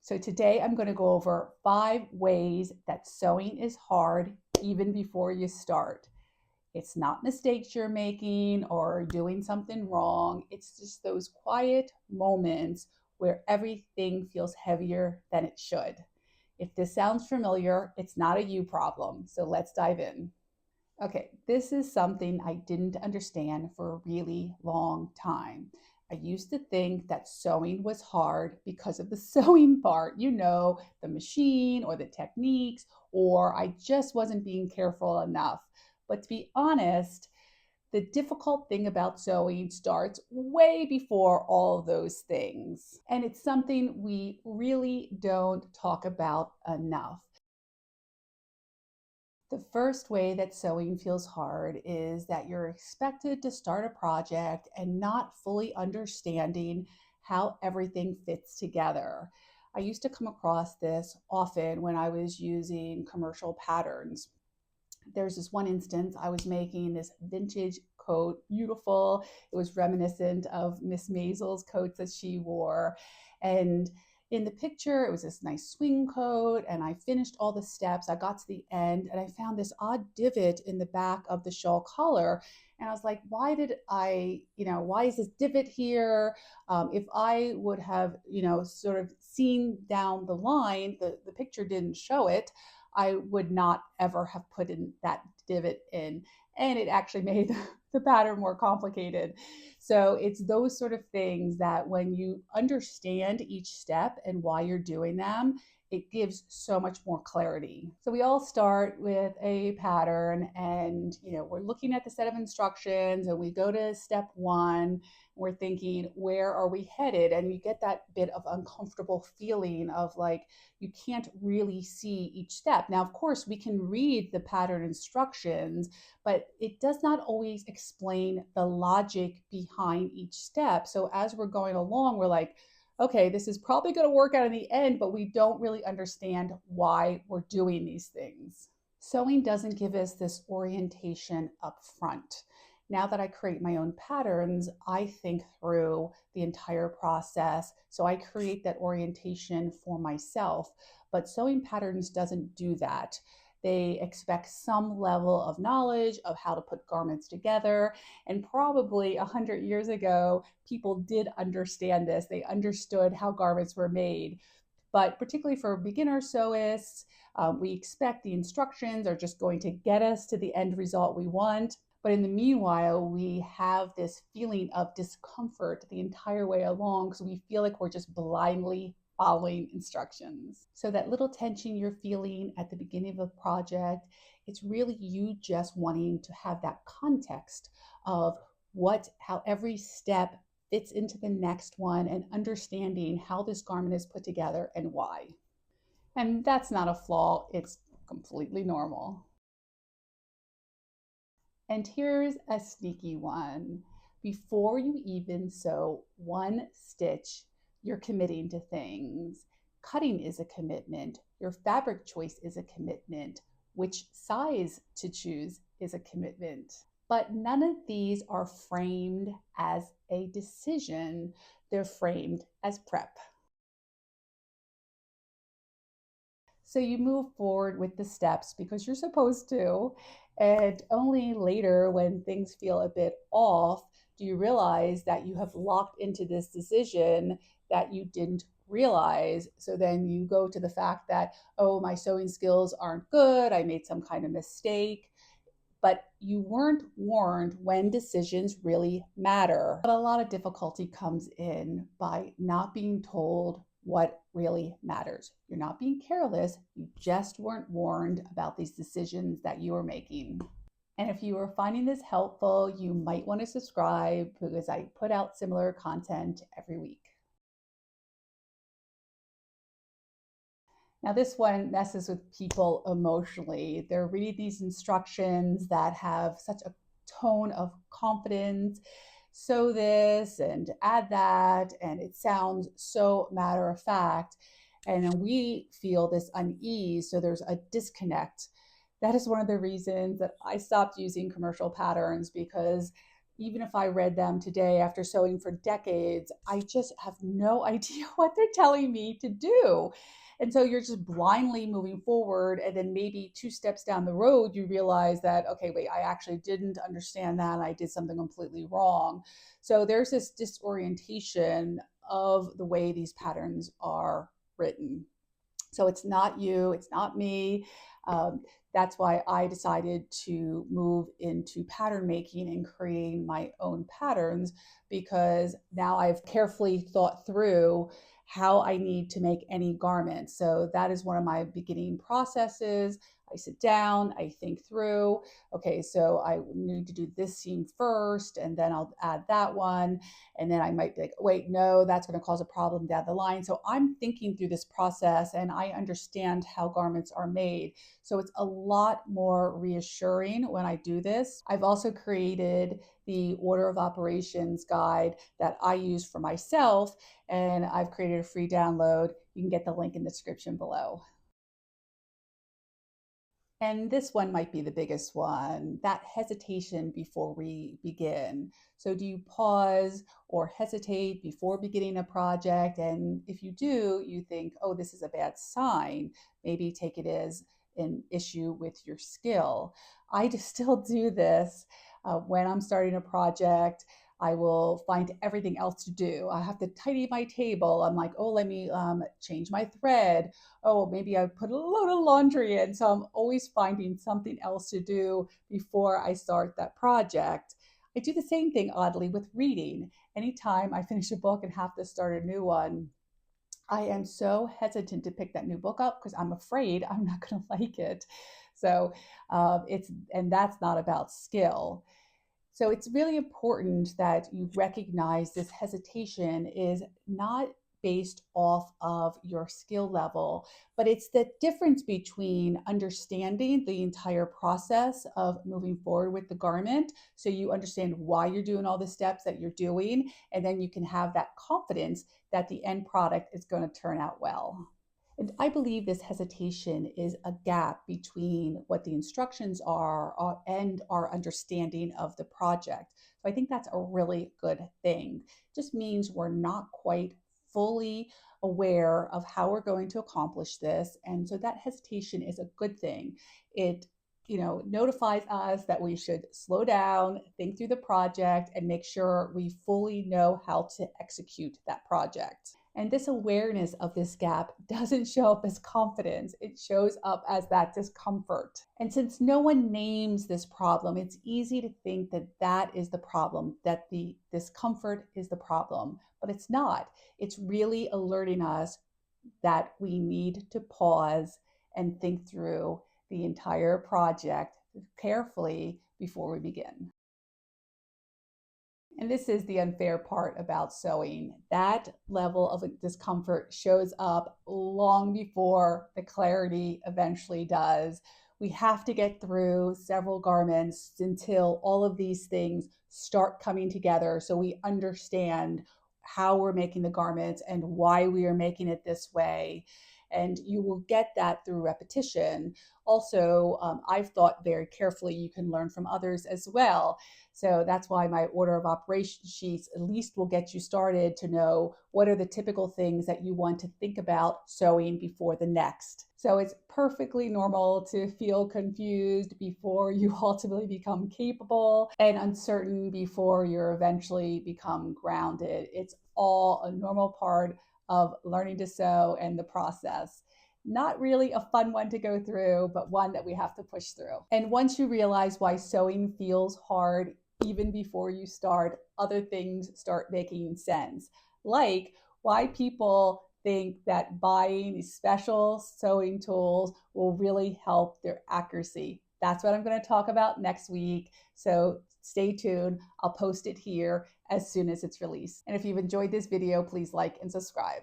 So today I'm going to go over 5 ways that sewing is hard even before you start. It's not mistakes you're making or doing something wrong. It's just those quiet moments where everything feels heavier than it should. If this sounds familiar, it's not a you problem. So let's dive in. Okay, this is something I didn't understand for a really long time. I used to think that sewing was hard because of the sewing part, the machine or the techniques, or I just wasn't being careful enough. But to be honest, the difficult thing about sewing starts way before all of those things. And it's something we really don't talk about enough. The first way that sewing feels hard is that you're expected to start a project and not fully understanding how everything fits together. I used to come across this often when I was using commercial patterns. There's this one instance I was making this vintage coat, beautiful. It was reminiscent of Miss Maisel's coats that she wore. And in the picture, it was this nice swing coat, and I finished all the steps. I got to the end, and I found this odd divot in the back of the shawl collar. And I was like, why is this divot here? If I would have, sort of seen down the line, the picture didn't show it. I would not ever have put in that divot in. And it actually made the pattern more complicated. So it's those sort of things that when you understand each step and why you're doing them, it gives so much more clarity. So we all start with a pattern and we're looking at the set of instructions and we go to step one. We're thinking, where are we headed? And you get that bit of uncomfortable feeling of like you can't really see each step. Now, of course, we can read the pattern instructions, but it does not always explain the logic behind each step. So as we're going along, we're like, okay, this is probably going to work out in the end, but we don't really understand why we're doing these things. Sewing doesn't give us this orientation up front. Now that I create my own patterns, I think through the entire process. So I create that orientation for myself. But sewing patterns doesn't do that. They expect some level of knowledge of how to put garments together. And probably 100 years ago, people did understand this. They understood how garments were made. But particularly for beginner sewists, we expect the instructions are just going to get us to the end result we want. But in the meanwhile, we have this feeling of discomfort the entire way along because we feel like we're just blindly following instructions. So that little tension you're feeling at the beginning of a project, it's really you just wanting to have that context of how every step fits into the next one and understanding how this garment is put together and why. And that's not a flaw, it's completely normal. And here's a sneaky one. Before you even sew one stitch, you're committing to things. Cutting is a commitment. Your fabric choice is a commitment. Which size to choose is a commitment. But none of these are framed as a decision. They're framed as prep. So you move forward with the steps because you're supposed to. And only later, when things feel a bit off, do you realize that you have locked into this decision that you didn't realize. So then you go to the fact that, oh, my sewing skills aren't good. I made some kind of mistake. But you weren't warned when decisions really matter. But a lot of difficulty comes in by not being told what really matters. You're not being careless, you just weren't warned about these decisions that you are making. And if you are finding this helpful, you might want to subscribe because I put out similar content every week. Now, this one messes with people emotionally. They're reading these instructions that have such a tone of confidence. Sew this and add that, and it sounds so matter of fact. And then we feel this unease, so there's a disconnect. That is one of the reasons that I stopped using commercial patterns because even if I read them today after sewing for decades, I just have no idea what they're telling me to do. And so you're just blindly moving forward. And then maybe two steps down the road, you realize that, okay, wait, I actually didn't understand that. I did something completely wrong. So there's this disorientation of the way these patterns are written. So it's not you, it's not me. Um, that's why I decided to move into pattern making and creating my own patterns, because now I've carefully thought through how I need to make any garment. So that is one of my beginning processes. I sit down, I think through, okay, so I need to do this seam first, and then I'll add that one. And then I might be like, wait, no, that's going to cause a problem down the line. So I'm thinking through this process and I understand how garments are made. So it's a lot more reassuring when I do this. I've also created the order of operations guide that I use for myself, and I've created a free download. You can get the link in the description below. And this one might be the biggest one, that hesitation before we begin. So, do you pause or hesitate before beginning a project? And if you do, you think, oh, this is a bad sign, maybe take it as an issue with your skill. I just still do this when I'm starting a project. I will find everything else to do. I have to tidy my table. I'm like, oh, let me change my thread. Oh, maybe I put a load of laundry in. So I'm always finding something else to do before I start that project. I do the same thing, oddly, with reading. Anytime I finish a book and have to start a new one, I am so hesitant to pick that new book up because I'm afraid I'm not going to like it. So and that's not about skill. So it's really important that you recognize this hesitation is not based off of your skill level, but it's the difference between understanding the entire process of moving forward with the garment. So you understand why you're doing all the steps that you're doing, and then you can have that confidence that the end product is going to turn out well. And I believe this hesitation is a gap between what the instructions are and our understanding of the project. So I think that's a really good thing. It just means we're not quite fully aware of how we're going to accomplish this. And so that hesitation is a good thing. It notifies us that we should slow down, think through the project, and make sure we fully know how to execute that project. And this awareness of this gap doesn't show up as confidence, it shows up as that discomfort. And since no one names this problem, it's easy to think that that is the problem, that the discomfort is the problem, but it's not. It's really alerting us that we need to pause and think through the entire project carefully before we begin. And this is the unfair part about sewing. That level of discomfort shows up long before the clarity eventually does. We have to get through several garments until all of these things start coming together so we understand how we're making the garments and why we are making it this way. And you will get that through repetition. Also, I've thought very carefully, you can learn from others as well. So that's why my order of operation sheets at least will get you started to know what are the typical things that you want to think about sewing before the next. So it's perfectly normal to feel confused before you ultimately become capable, and uncertain before you're eventually become grounded. It's all a normal part of learning to sew and the process. Not really a fun one to go through, but one that we have to push through. And once you realize why sewing feels hard, even before you start, other things start making sense. Like why people think that buying special sewing tools will really help their accuracy. That's what I'm going to talk about next week. So stay tuned. I'll post it here as soon as it's released. And if you've enjoyed this video, please like and subscribe.